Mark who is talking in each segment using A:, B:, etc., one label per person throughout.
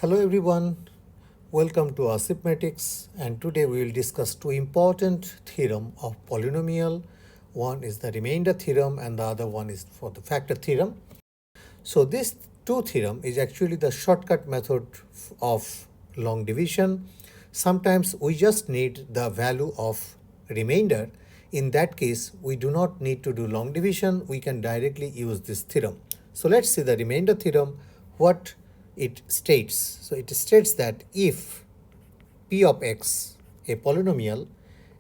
A: Hello everyone, welcome to Asifmatics, and today we will discuss two important theorem of polynomial. One is the remainder theorem and the other one is for the factor theorem. So this two theorem is actually the shortcut method of long division. Sometimes we just need the value of remainder. In that case, we do not need to do long division. We can directly use this theorem. So let's see the remainder theorem, what it states. So it states that if p of x, a polynomial,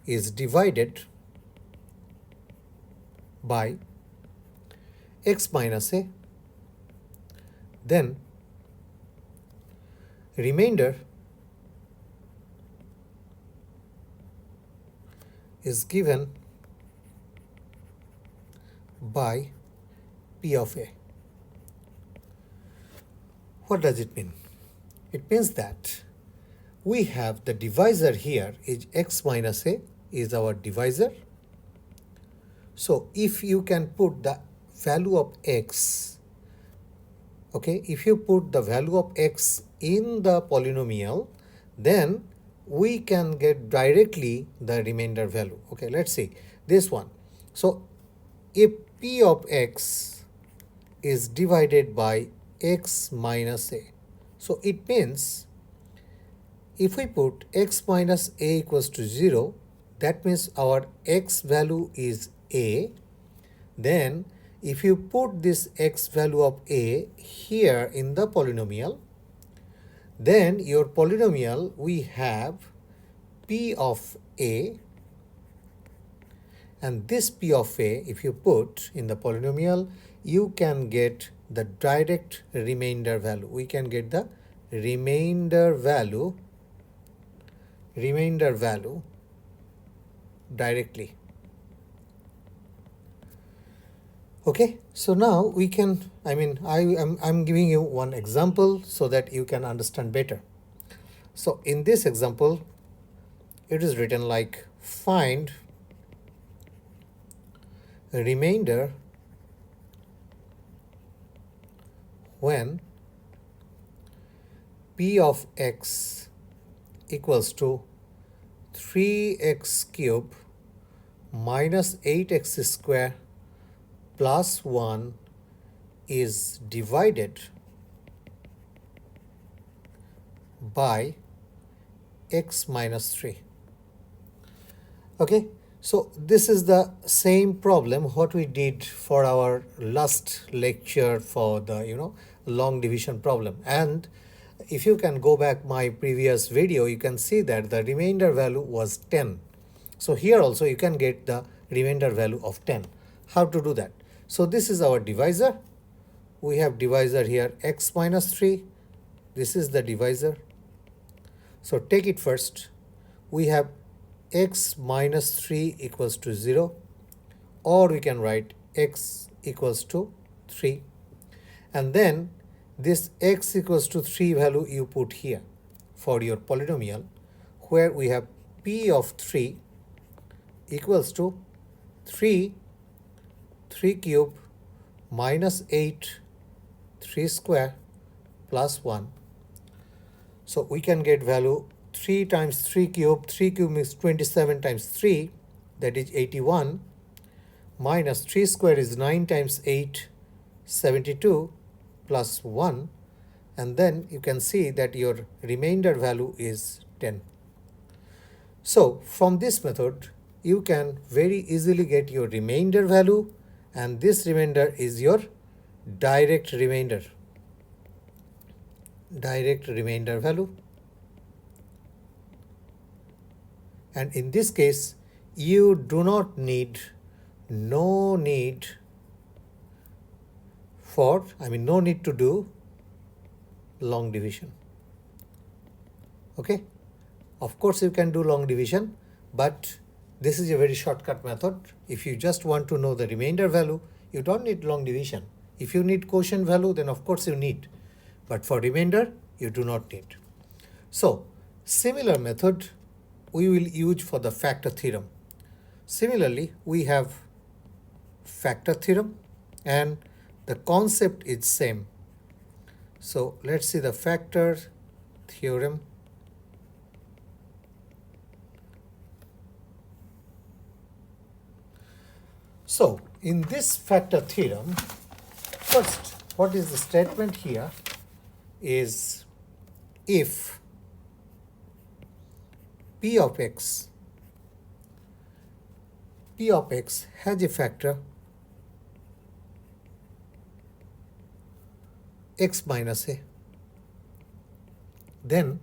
A: is divided by x minus a, then remainder is given by p of a. What does it mean? It means that we have the divisor here is x minus a is our divisor. So if you can put the value of x, okay, if you put the value of x in the polynomial, then we can get directly the remainder value. Okay, let's see this one. So if p of x is divided by x minus a, so it means if we put x minus a equals to 0, that means our x value is a. Then if you put this x value of a here in the polynomial, then your polynomial we have p of a, and this p of a if you put in the polynomial, you can get the direct remainder value. We can get the remainder value directly. Okay, so now we can, I'm giving you one example so that you can understand better. So in this example, it is written like find a remainder when p of x equals to 3x cube minus 8x square plus 1 is divided by x minus 3. Okay, so this is the same problem what we did for our last lecture for the long division problem. And if you can go back my previous video, you can see that the remainder value was 10. So here also you can get the remainder value of 10. How to do that? So this is our divisor. We have divisor here x minus 3. This is the divisor. So take it first. We have x minus 3 equals to 0, or we can write x equals to 3. And then this x equals to 3 value you put here for your polynomial, where we have p of 3 equals to 3 cube minus 8 3 square plus 1. So we can get value 3 times 3 cube. 3 cube means 27 times 3, that is 81, minus 3 square is 9 times 8, 72, plus 1, and then you can see that your remainder value is 10. So from this method, you can very easily get your remainder value, and this remainder is your direct remainder value. And in this case, you do not need, no need to do long division. Okay, of course you can do long division, but this is a very shortcut method. If you just want to know the remainder value, you don't need long division. If you need quotient value, then of course you need, but for remainder you do not need. So similar method we will use for the factor theorem. Similarly, we have factor theorem and the concept is same. So let's see the factor theorem. So in this factor theorem, first what is the statement here is if P of x has a factor x minus a, then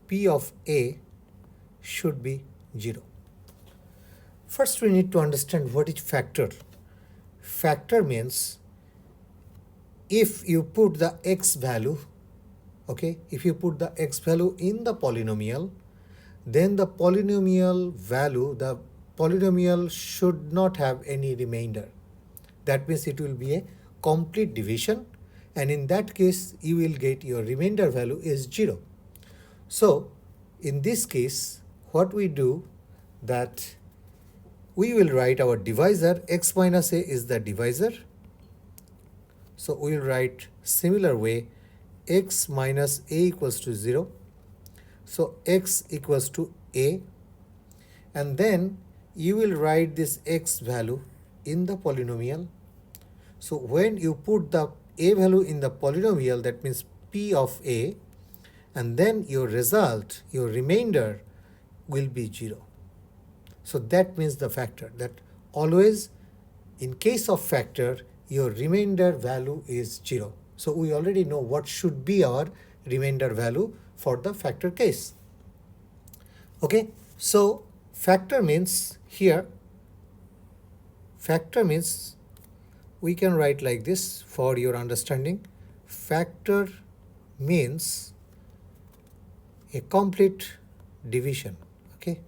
A: P of a should be 0. First we need to understand what is factor. Factor means if you put the x value, okay, if you put the x value in the polynomial, then the polynomial should not have any remainder. That means it will be a complete division, and in that case you will get your remainder value is 0. So in this case what we do, that we will write our divisor, x minus a is the divisor. So we will write similar way, x minus a equals to 0. So x equals to a, and then you will write this x value in the polynomial. So when you put the a value in the polynomial, that means P of a, and then your result, your remainder will be 0. So that means the factor, that always in case of factor your remainder value is 0. So we already know what should be our remainder value for the factor case. Okay, so factor means here, factor means we can write like this for your understanding. Factor means a complete division, okay,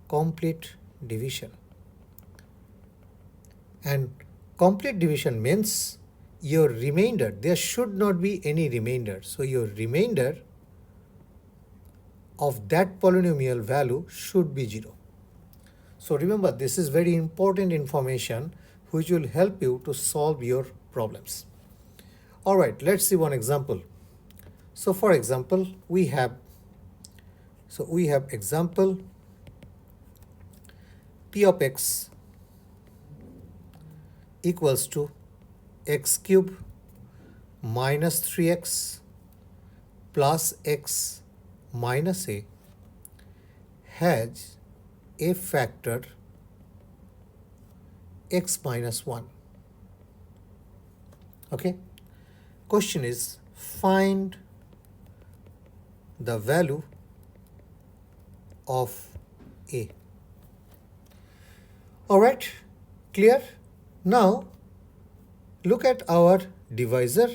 A: complete division. And complete division means your remainder, there should not be any remainder. So your remainder of that polynomial value should be 0. So remember, this is very important information which will help you to solve your problems. All right, let's see one example. So for example, we have example P of x equals to x cube minus 3x plus x minus a has a factor x minus 1. Okay, question is find the value of a. All right, clear? Now look at our divisor,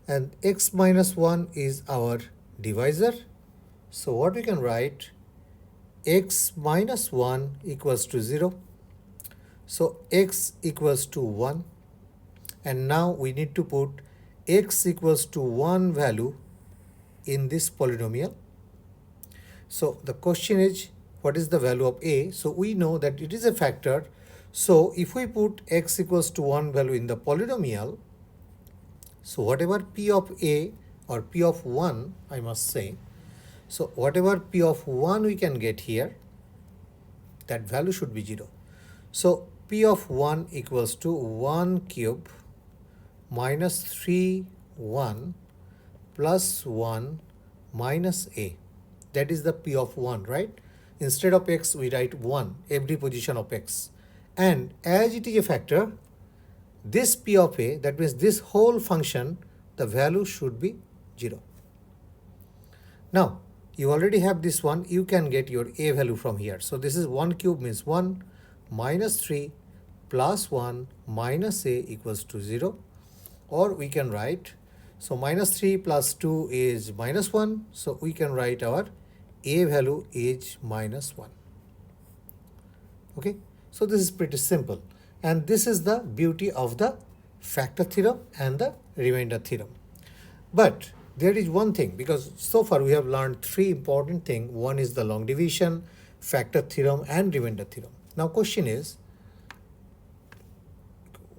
A: and x minus 1 is our divisor. So what we can write, x minus 1 equals to 0. So x equals to 1, and now we need to put x equals to 1 value in this polynomial. So the question is, what is the value of a? So we know that it is a factor. So if we put x equals to 1 value in the polynomial, so whatever p of a or p of 1, I must say, so whatever p of 1 we can get here, that value should be 0. So p of 1 equals to 1 cube minus 3 1 plus 1 minus a. That is the p of 1, right? Instead of x we write 1 every position of x. And as it is a factor, this p of a, that means this whole function, the value should be 0. Now you already have this one, you can get your a value from here. So this is 1 cube means 1 minus 3 plus 1 minus a equals to 0. Or we can write, so minus 3 plus 2 is minus 1. So we can write our a value is minus 1. Okay, so this is pretty simple. And this is the beauty of the factor theorem and the remainder theorem. But there is one thing, because so far we have learned 3 important things. One is the long division, factor theorem and remainder theorem. Now question is,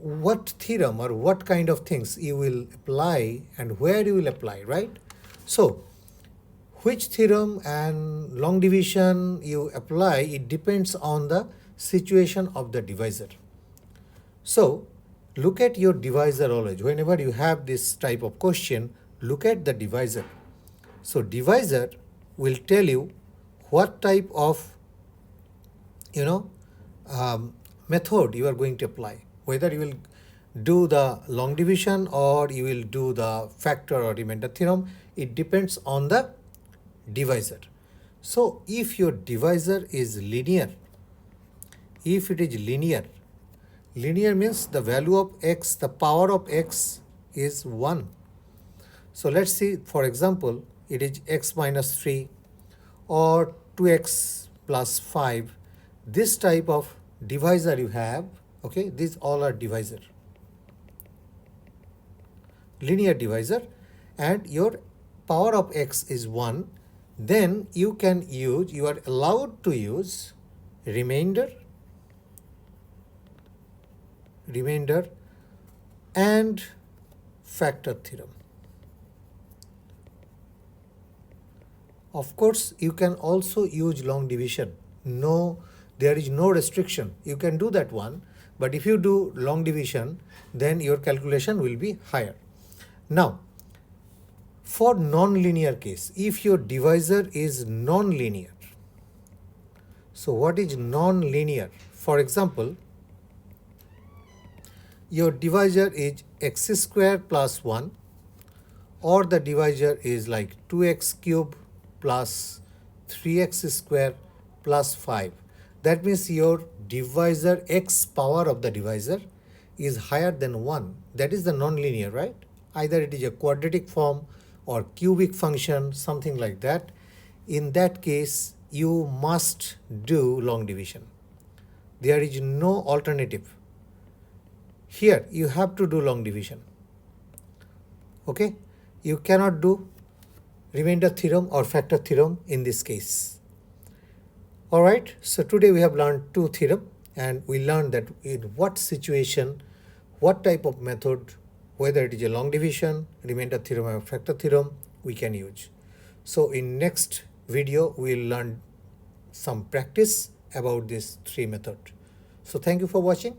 A: what theorem or what kind of things you will apply and where you will apply, right? So which theorem and long division you apply, it depends on the situation of the divisor. So look at your divisor always. Whenever you have this type of question, look at the divisor. So divisor will tell you what type of method you are going to apply, whether you will do the long division or you will do the factor or remainder theorem. It depends on the divisor. So if your divisor is linear, if it is linear, linear means the value of x, the power of x is 1. So let's see, for example, it is x minus 3 or 2x plus 5. This type of divisor you have, okay, these all are divisor, linear divisor, and your power of x is 1, then you are allowed to use remainder and factor theorem. Of course, you can also use long division. No, there is no restriction. You can do that one, but if you do long division, then your calculation will be higher. Now, for non-linear case, if your divisor is non-linear, so what is non-linear? For example, your divisor is x square plus 1, or the divisor is like 2x cube plus 3x square plus 5. That means your divisor, x power of the divisor is higher than 1. That is the non-linear, right? Either it is a quadratic form or cubic function, something like that. In that case, you must do long division. There is no alternative. Here, you have to do long division. Okay? You cannot do remainder theorem or factor theorem in this case. Alright, so today we have learned two theorem, and we learned that in what situation, what type of method, whether it is a long division, remainder theorem or factor theorem, we can use. So in next video, we will learn some practice about these three methods. So thank you for watching.